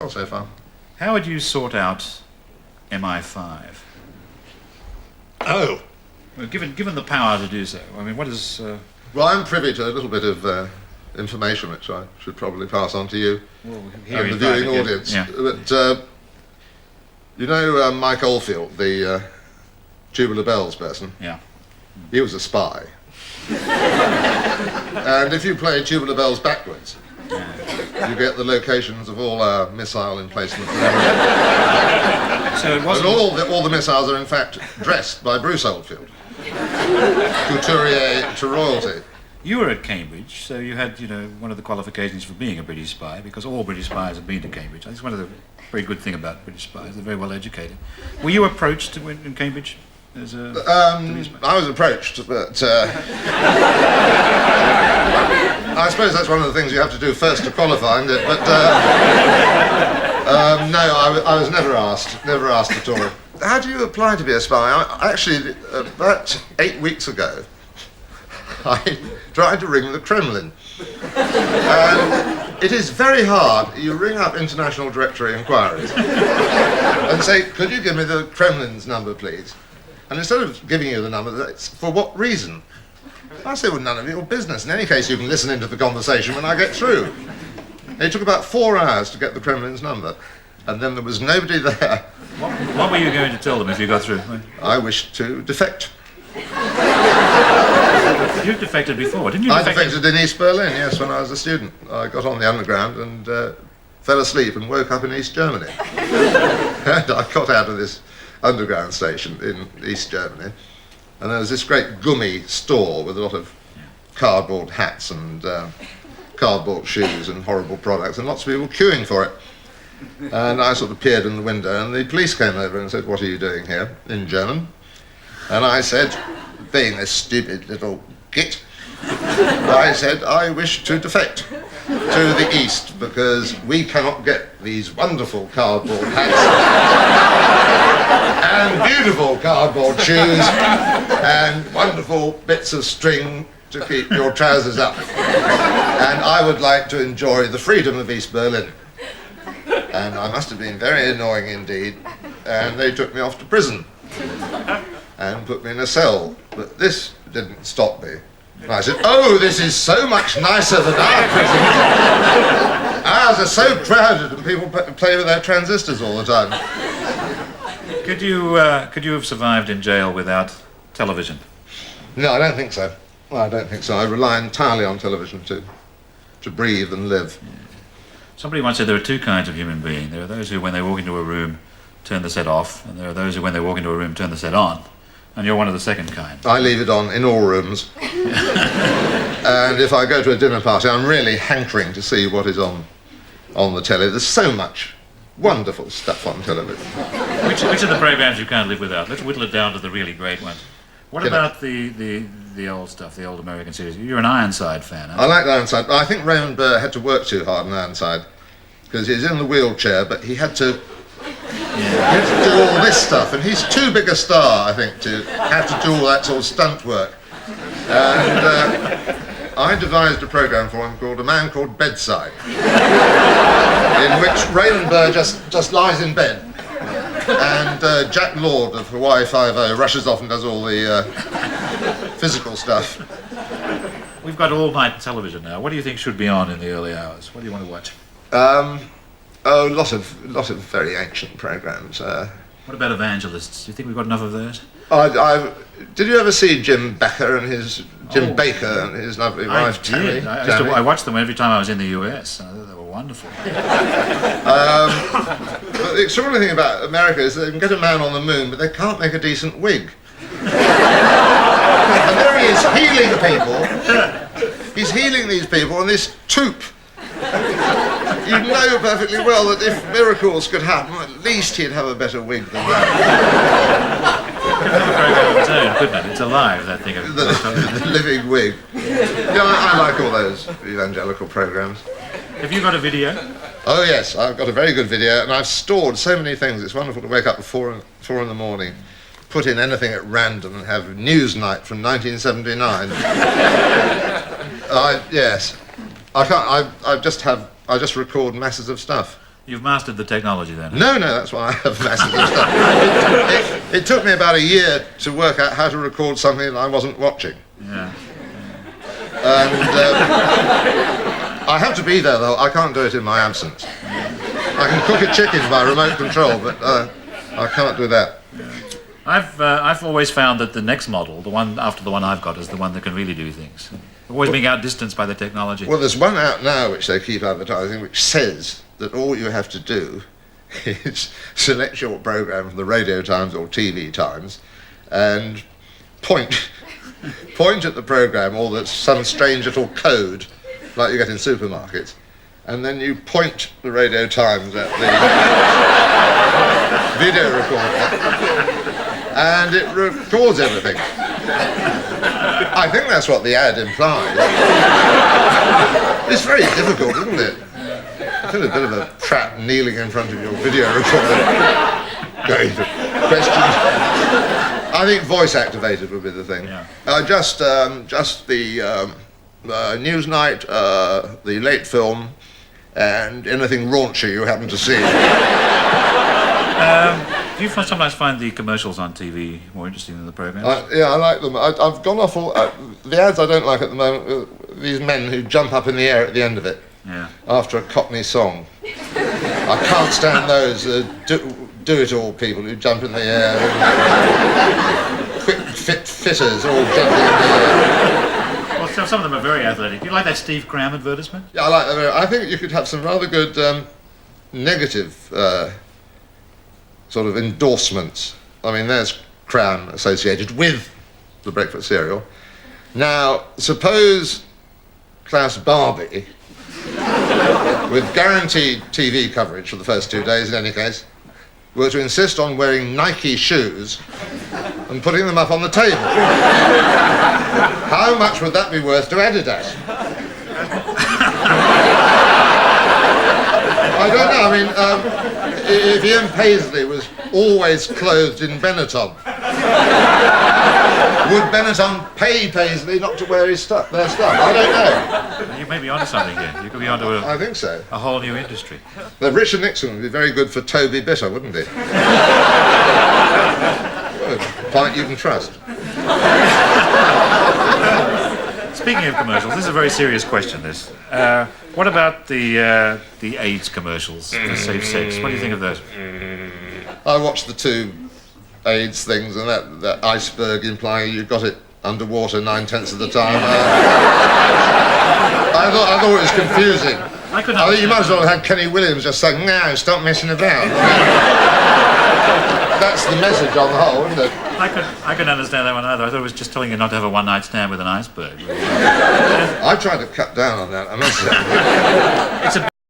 Well, so far. How would you sort out MI5? Oh, Well, given the power to do so, I mean, what is... well, I'm privy to a little bit of information which I should probably pass on to you well, and the viewing audience. Yeah. But you know Mike Oldfield, the Tubular Bells person? Yeah. He was a spy. And if you play Tubular Bells backwards, you get the locations of all our missile emplacements. So it wasn't... And all the missiles are in fact dressed by Bruce Oldfield. Couturier to royalty. You were at Cambridge, so you had, one of the qualifications for being a British spy, because all British spies have been to Cambridge. That's one of the very good thing about British spies. They're very well educated. Were you approached in Cambridge as a... I was approached, but I suppose that's one of the things you have to do first to qualify, isn't it? But no, I was never asked at all. How do you apply to be a spy? Actually, about 8 weeks ago, I tried to ring the Kremlin. And it is very hard. You ring up International Directory Inquiries and say, could you give me the Kremlin's number, please? And instead of giving you the number, it's for what reason? I say, well, none of your business. In any case, you can listen into the conversation when I get through. It took about 4 hours to get the Kremlin's number, and then there was nobody there. What were you going to tell them if you got through? I wished to defect. You defected before, didn't you? I defected in East Berlin, yes, when I was a student. I got on the underground and fell asleep and woke up in East Germany. And I got out of this underground station in East Germany, and there was this great gummy store with a lot of cardboard hats and cardboard shoes and horrible products, and lots of people queuing for it. And I sort of peered in the window, and the police came over and said, "What are you doing here?" in German. And I said, being a stupid little git, I said, I wish to defect to the East, because we cannot get these wonderful cardboard hats and beautiful cardboard shoes and wonderful bits of string to keep your trousers up. And I would like to enjoy the freedom of East Berlin. And I must have been very annoying indeed. And they took me off to prison and put me in a cell. But this didn't stop me. And I said, oh, this is so much nicer than our prison. Ours are so crowded and people play with their transistors all the time. Could you have survived in jail without television? No, I don't think so. Well, I don't think so. I rely entirely on television to breathe and live. Yeah. Somebody once said there are two kinds of human being. There are those who, when they walk into a room, turn the set off, and there are those who, when they walk into a room, turn the set on. And you're one of the second kind. I leave it on in all rooms. And if I go to a dinner party, I'm really hankering to see what is on the telly. There's so much wonderful stuff on television. Which of the programs you can't live without? Let's whittle it down to the really great ones. What about the old stuff, the old American series? You're an Ironside fan, aren't you? I like Ironside, but I think Raymond Burr had to work too hard on Ironside, because he's in the wheelchair, but he had to do all this stuff, and he's too big a star, I think, to have to do all that sort of stunt work. And I devised a programme for him called A Man Called Bedside, in which Raymond Burr just lies in bed, and Jack Lord of Hawaii Five-0 rushes off and does all the physical stuff. We've got all-night television now. What do you think should be on in the early hours? What do you want to watch? Oh, lot of very ancient programmes. What about evangelists? Do you think we've got enough of those? Did you ever see Jim Baker and his lovely wife Tammy? I watched them every time I was in the US. They were wonderful. But the extraordinary thing about America is they can get a man on the moon, but they can't make a decent wig. And there he is healing people. He's healing these people, and this toop. You know perfectly well that if miracles could happen, at least he'd have a better wig than that. Couldn't it? It's alive, that thing. The living wig. Yeah, I like all those evangelical programs. Have you got a video? Oh yes, I've got a very good video, and I've stored so many things. It's wonderful to wake up at 4 in the morning, put in anything at random, and have Newsnight from 1979. Yes. I just record masses of stuff. You've mastered the technology then. No, that's why I have massive stuff. It took me about a year to work out how to record something that I wasn't watching. Yeah. And I have to be there, though. I can't do it in my absence. I can cook a chicken by remote control, but I can't do that. I've always found that the next model, the one after the one I've got, is the one that can really do things. Always being outdistanced by the technology. Well, there's one out now which they keep advertising, which says that all you have to do is select your program from the Radio Times or TV Times and point at the program or there's some strange little code like you get in supermarkets, and then you point the Radio Times at the video recorder and it records everything. I think that's what the ad implies. It's very difficult, isn't it? I feel a bit of a trap kneeling in front of your video recorder going to questions. I think voice activated would be the thing. Yeah. Just the Newsnight, the late film, and anything raunchy you happen to see. Do you sometimes find the commercials on TV more interesting than the programs? Yeah, I like them. I've gone off all... the ads I don't like at the moment, these men who jump up in the air at the end of it. Yeah. After a Cockney song. I can't stand those do-it-all people who jump in the air. Quick fitters all jumping in the air. Well, some of them are very athletic. Do you like that Steve Cram advertisement? Yeah, I like that. I think you could have some rather good negative sort of endorsements. I mean, there's Cram associated with the breakfast cereal. Now, suppose Klaus Barbie, with guaranteed TV coverage for the first 2 days in any case, were to insist on wearing Nike shoes and putting them up on the table. How much would that be worth to Adidas? I don't know, I mean, if Ian Paisley was always clothed in Benetton, would Benetton pay Paisley not to wear their stuff? I don't know. You may be onto something here. You could be onto I think so. a whole new industry. But Richard Nixon would be very good for Toby Bitter, wouldn't he? Good. Pint you can trust. Speaking of commercials, this is a very serious question, this. What about the AIDS commercials for safe sex? What do you think of those? I watched the two AIDS things and that iceberg implying you got it underwater 9/10 of the time. I thought it was confusing. I think you might as well have had Kenny Williams just saying, "No, stop messing about." That's the message on the whole, isn't it? I couldn't understand that one either. I thought it was just telling you not to have a one-night stand with an iceberg. I tried to cut down on that, I must say.